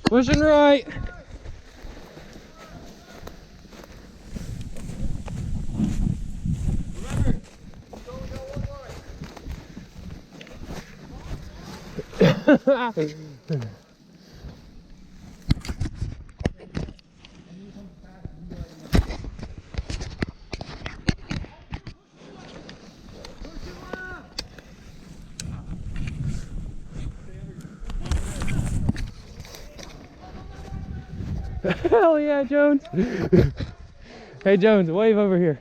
Pushing right. Remember, you only got one line. Hell yeah, Jones. Hey, Jones, wave over here.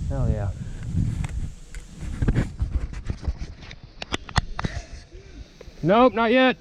Hell yeah. Nope, not yet.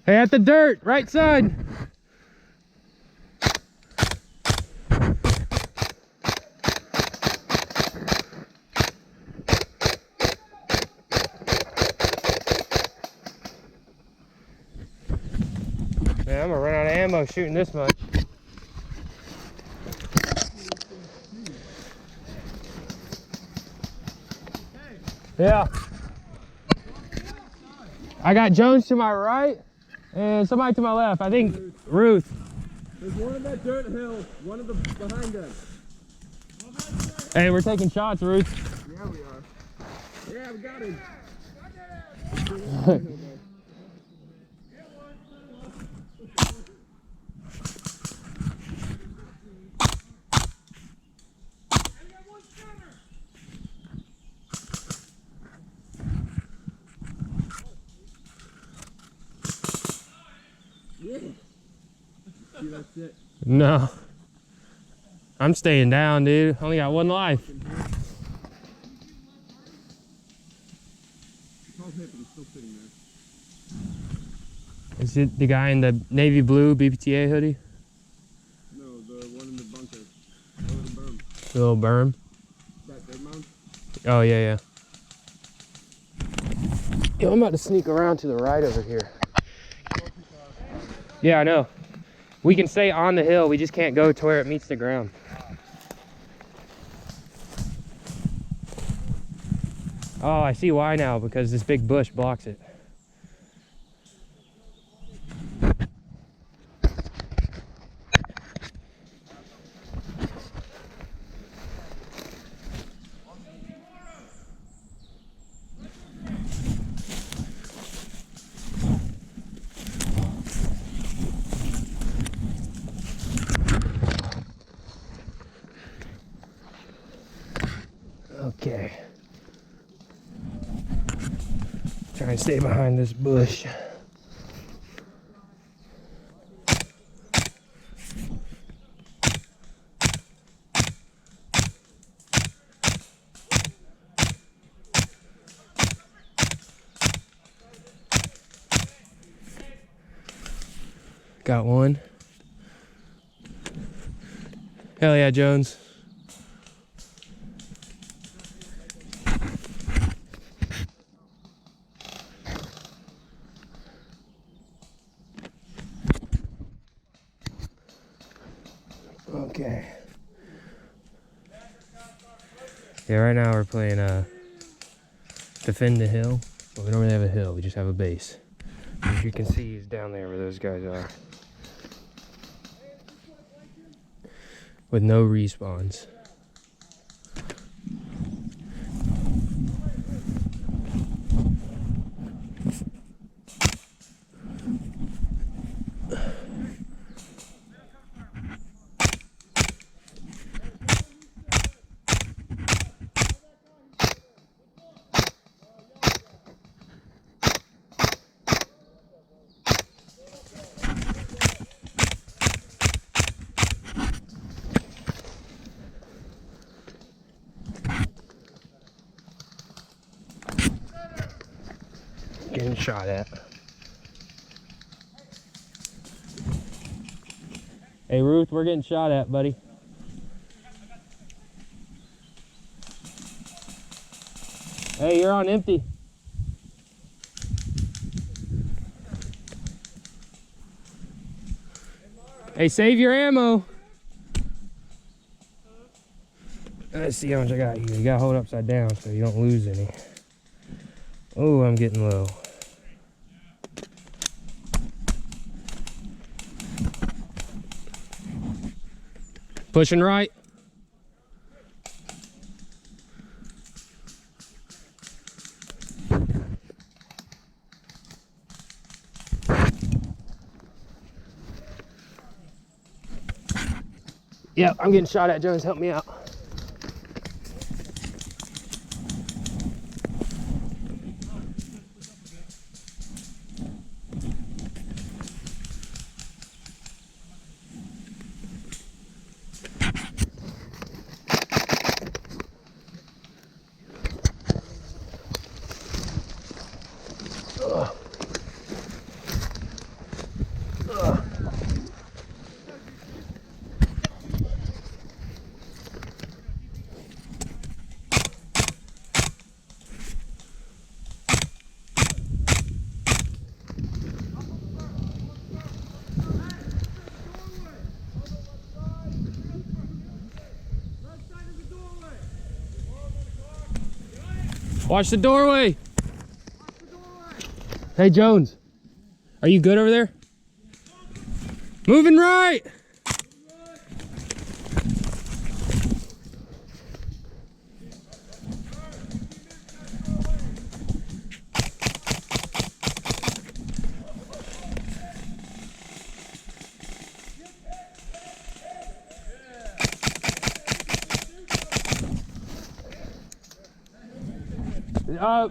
Hey, at the dirt, right side. Man, I'm gonna run out of ammo shooting this much. Yeah. I got Jones to my right and somebody to my left. I think Ruth. There's one in that dirt hill, one of the behind them. Hey, we're taking shots, Ruth. Yeah, we are. Yeah, we got him. Yeah. See, that's it. No. I'm staying down, dude. Only got one life. Is it the guy in the navy blue BPTA hoodie? No, the one in the bunker. The little berm. The little berm? That big mount? Oh, yeah, yeah. Yo, I'm about to sneak around to the right over here. Yeah, I know. We can stay on the hill, we just can't go to where it meets the ground. Oh, I see why now, because this big bush blocks it. Okay. Try and stay behind this bush. Got one. Hell yeah, Jones. Okay. Yeah, right now we're playing defend the hill. Well, we don't really have a hill, we just have a base. As you can see, he's down there where those guys are. With no respawns. getting shot at. Hey Ruth, we're getting shot at, buddy. Hey, you're on empty. Hey, save your ammo. Let's see how much I got here. You gotta hold it upside down so you don't lose any. Oh, I'm getting low. Pushing right. Yep, I'm getting shot at. Jones, help me out. Watch the doorway. Hey Jones, are you good over there? Moving right.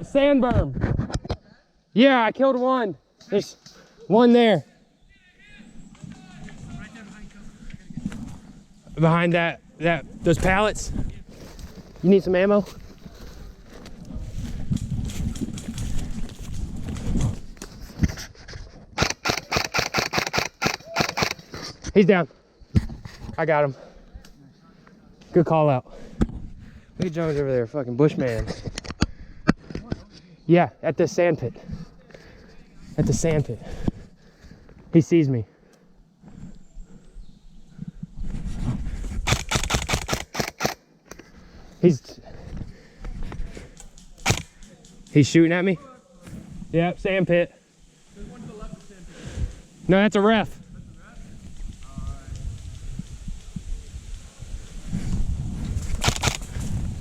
Sand berm. Yeah, I killed one. There's one there. Behind those pallets. You need some ammo? He's down. I got him. Good call out. Look at Jones over there, fucking bushman. Yeah, at the sand pit. At the sand pit. He sees me. He's shooting at me. Yep, sand pit. There's one to the left of the sand pit. No, that's a ref. That's the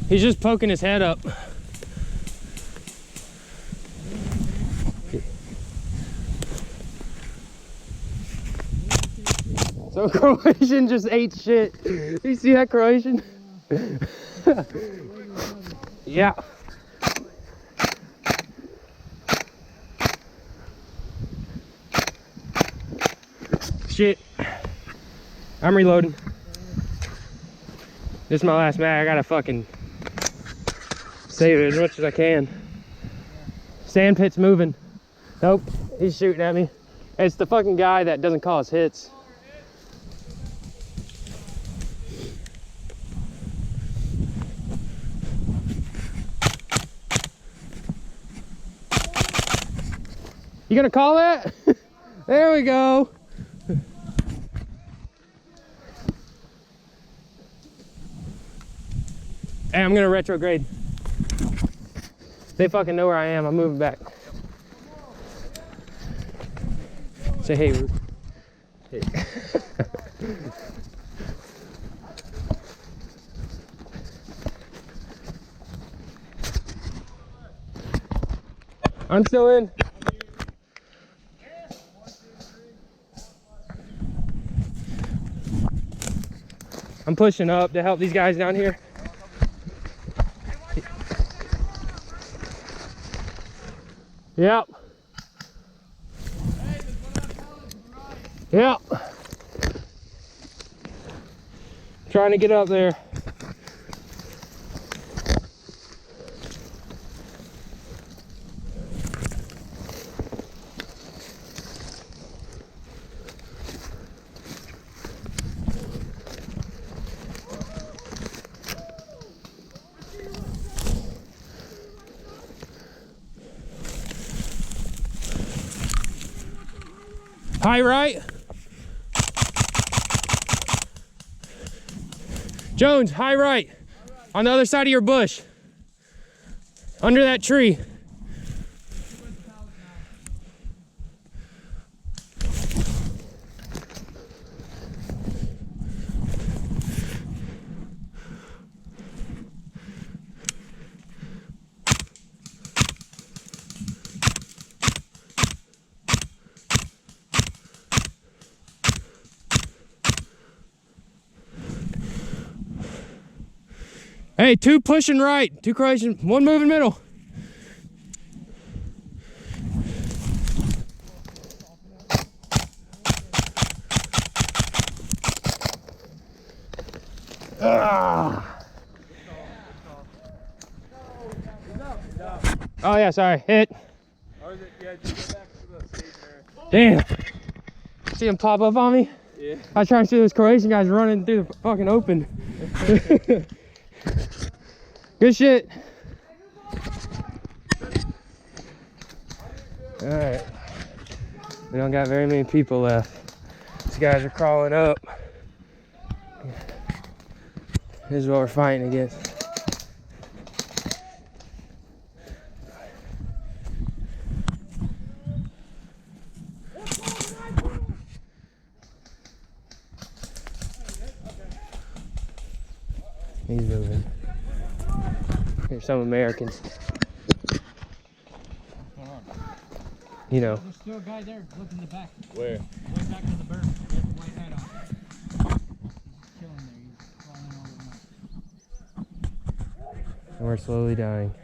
ref? He's just poking his head up. So Croatian just ate shit. You see that, Croatian? Yeah. Shit. I'm reloading. This is my last mag. I gotta fucking save it as much as I can. Sand pit's moving. Nope, he's shooting at me. It's the fucking guy that doesn't call his hits. You gonna call that? There we go. Hey, I'm gonna retrograde. They fucking know where I am. I'm moving back. Say hey, Ruth. Hey. I'm still in. I'm pushing up to help these guys down here. Yep. Yep. Trying to get up there. High right. Jones, high right. On the other side of your bush. Under that tree. Hey, 2 pushing right, 2 Croatian, 1 moving middle. Ah. Oh yeah, sorry, hit. Or is it, yeah, just go back to the station area. Damn. See him pop up on me? Yeah. I was trying to see those Croatian guys running through the fucking open. Good shit. All right. We don't got very many people left. These guys are crawling up. This is what we're fighting against. He's moving. Here's some Americans. You know. There's still a guy there. Look in the back. Where? Way back to the berm. He has a white hat on. He's chilling there. He's crawling over the map. And we're slowly dying.